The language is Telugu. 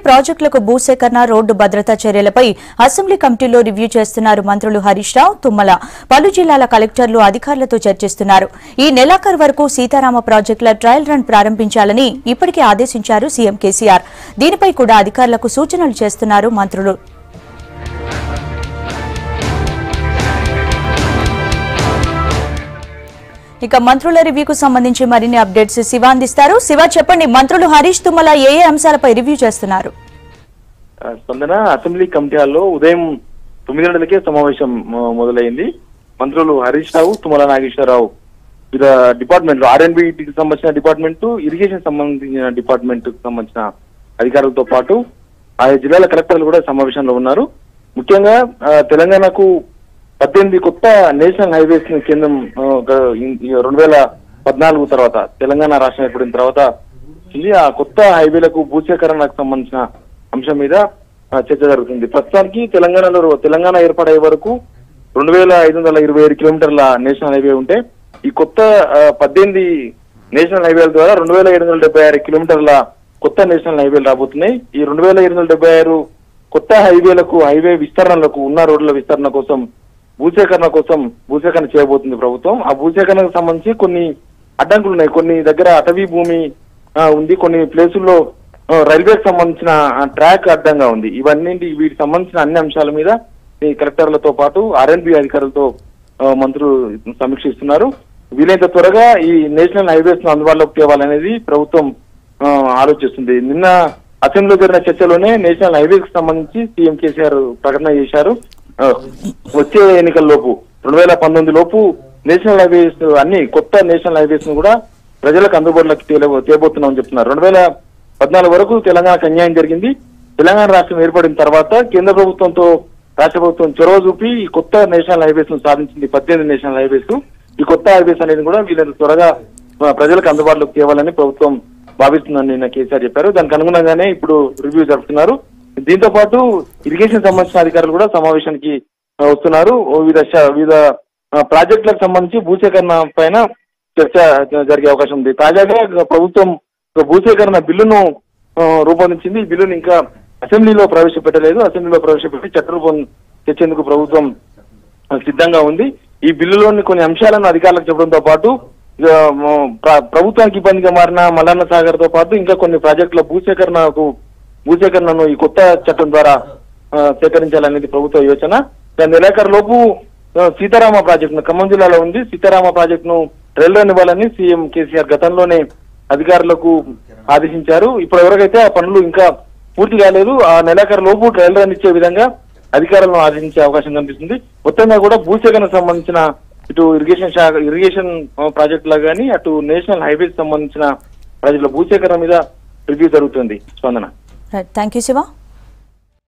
ప్రాజెక్టులకు భూసేకరణ రోడ్డు భద్రతా చర్యలపై అసెంబ్లీ కమిటీలో రివ్యూ చేస్తున్నారు మంత్రులు హరీష్ రావు, తుమ్మల. పలు జిల్లాల కలెక్టర్లు అధికారులతో చర్చిస్తున్నారు. ఈ నెలాఖరు వరకు సీతారామ ప్రాజెక్టుల ట్రయల్ రన్ ప్రారంభించాలని ఇప్పటికే ఆదేశించారు సీఎం కేసీఆర్. దీనిపై కూడా అధికారులకు సూచనలు చేస్తున్నారు మంత్రులు. ఇక మంత్రుల రివ్యూకు సంబంధించి మరిన్ని అప్డేట్స్ శివ అందిస్తారు. శివ, చెప్పండి, మంత్రులు హరీష్, తుమ్మల ఏ అంశాలపై రివ్యూ చేస్తున్నారు? స్పందన అసెంబ్లీ కమిటీ హాల్లో ఉదయం 9 గంటలకే సమావేశం మొదలైంది. మంత్రులు హరీష్ రావు, తుమ్మల నాగేశ్వరరావు వివిధ డిపార్ట్మెంట్లు, ఆర్ఎండ్బికి సంబంధించిన డిపార్ట్మెంట్, ఇరిగేషన్ సంబంధించిన డిపార్ట్మెంట్ కు సంబంధించిన అధికారులతో పాటు ఆయా జిల్లాల కలెక్టర్లు కూడా సమావేశంలో ఉన్నారు. ముఖ్యంగా తెలంగాణకు 18 కొత్త నేషనల్ హైవేస్ కేంద్రం 2014 తర్వాత తెలంగాణ రాష్ట్రం ఏర్పడిన తర్వాత ఆ కొత్త హైవేలకు భూసేకరణకు సంబంధించిన అంశం మీద చర్చ జరుగుతుంది. ప్రస్తుతానికి తెలంగాణ ఏర్పడే వరకు 2527 కిలోమీటర్ల నేషనల్ హైవే ఉంటే ఈ కొత్త 18 నేషనల్ హైవేల ద్వారా 2776 కిలోమీటర్ల కొత్త నేషనల్ హైవేలు రాబోతున్నాయి. ఈ 2776 కొత్త హైవే విస్తరణలకు, ఉన్న రోడ్ల విస్తరణ కోసం భూసేకరణ చేయబోతుంది ప్రభుత్వం. ఆ భూసేకరణకు సంబంధించి కొన్ని అడ్డంకులు ఉన్నాయి. కొన్ని దగ్గర అటవీ భూమి ఉంది, కొన్ని ప్లేసుల్లో రైల్వేకి సంబంధించిన ట్రాక్ అడ్డంగా ఉంది. వీటికి సంబంధించిన అన్ని అంశాల మీద ఈ కలెక్టర్లతో పాటు ఆర్ఎండ్బి అధికారులతో మంత్రులు సమీక్షిస్తున్నారు. వీలైనంత త్వరగా ఈ నేషనల్ హైవేస్ ను అందుబాటులోకి తేవాలనేది ప్రభుత్వం ఆలోచిస్తుంది. నిన్న అసెంబ్లీలో జరిగిన చర్చలోనే నేషనల్ హైవేస్ కు సంబంధించి సీఎం కేసీఆర్ ప్రకటన చేశారు. వచ్చే ఎన్నికల్లోపు 2019 లోపు నేషనల్ హైవేస్ అన్ని కొత్త నేషనల్ హైవేస్ ను కూడా ప్రజలకు అందుబాటులోకి తేబోతున్నామని చెప్తున్నారు. 2014 వరకు తెలంగాణకు అన్యాయం జరిగింది. తెలంగాణ రాష్ట్రం ఏర్పడిన తర్వాత కేంద్ర ప్రభుత్వంతో రాష్ట్ర ప్రభుత్వం చొరవ చూపి ఈ కొత్త నేషనల్ హైవేస్ ను సాధించింది. 18 నేషనల్ హైవేస్. ఈ కొత్త హైవేస్ అనేది కూడా వీళ్ళని త్వరగా ప్రజలకు అందుబాటులోకి తేవాలని ప్రభుత్వం భావిస్తుందని నిన్న కేసీఆర్ చెప్పారు. దానికి అనుగుణంగానే ఇప్పుడు రివ్యూ జరుపుతున్నారు. దీంతో పాటు ఇరిగేషన్ సంబంధించిన అధికారులు కూడా సమావేశానికి వస్తున్నారు. వివిధ ప్రాజెక్టులకు సంబంధించి భూసేకరణ పైన చర్చ జరిగే అవకాశం ఉంది. తాజాగా ప్రభుత్వం భూసేకరణ బిల్లును రూపొందించింది. ఈ బిల్లును ఇంకా అసెంబ్లీలో ప్రవేశపెట్టలేదు. అసెంబ్లీలో ప్రవేశపెట్టి చట్టరూపం తెచ్చేందుకు ప్రభుత్వం సిద్ధంగా ఉంది. ఈ బిల్లులోని కొన్ని అంశాలను అధికారులకు చెప్పడంతో పాటు ప్రభుత్వానికి ఇబ్బందిగా మారిన మల్లన్న సాగర్ తో పాటు ఇంకా కొన్ని ప్రాజెక్టుల భూసేకరణను ఈ కొత్త చట్టం ద్వారా సేకరించాలనేది ప్రభుత్వ యోచన. దాని నెలాఖరు లోపు సీతారామ ప్రాజెక్టును, ఖమ్మం జిల్లాలో ఉంది, సీతారామ ప్రాజెక్టును ట్రయల్ రన్ ఇవ్వాలని సీఎం కేసీఆర్ గతంలోనే అధికారులకు ఆదేశించారు. ఇప్పుడు ఎవరికైతే ఆ పనులు ఇంకా పూర్తి కాలేదు, ఆ నెలాఖరు లోపు ట్రయల్ రన్ ఇచ్చే విధంగా అధికారులను ఆదేశించే అవకాశం కనిపిస్తుంది. మొత్తంగా కూడా భూసేకరణకు సంబంధించిన ఇటు ఇరిగేషన్ ప్రాజెక్టులా కానీ అటు నేషనల్ హైవేస్ సంబంధించిన ప్రాజెక్టుల భూసేకరణ మీద రివ్యూ జరుగుతుంది. స్పందన. Thank you Shiva.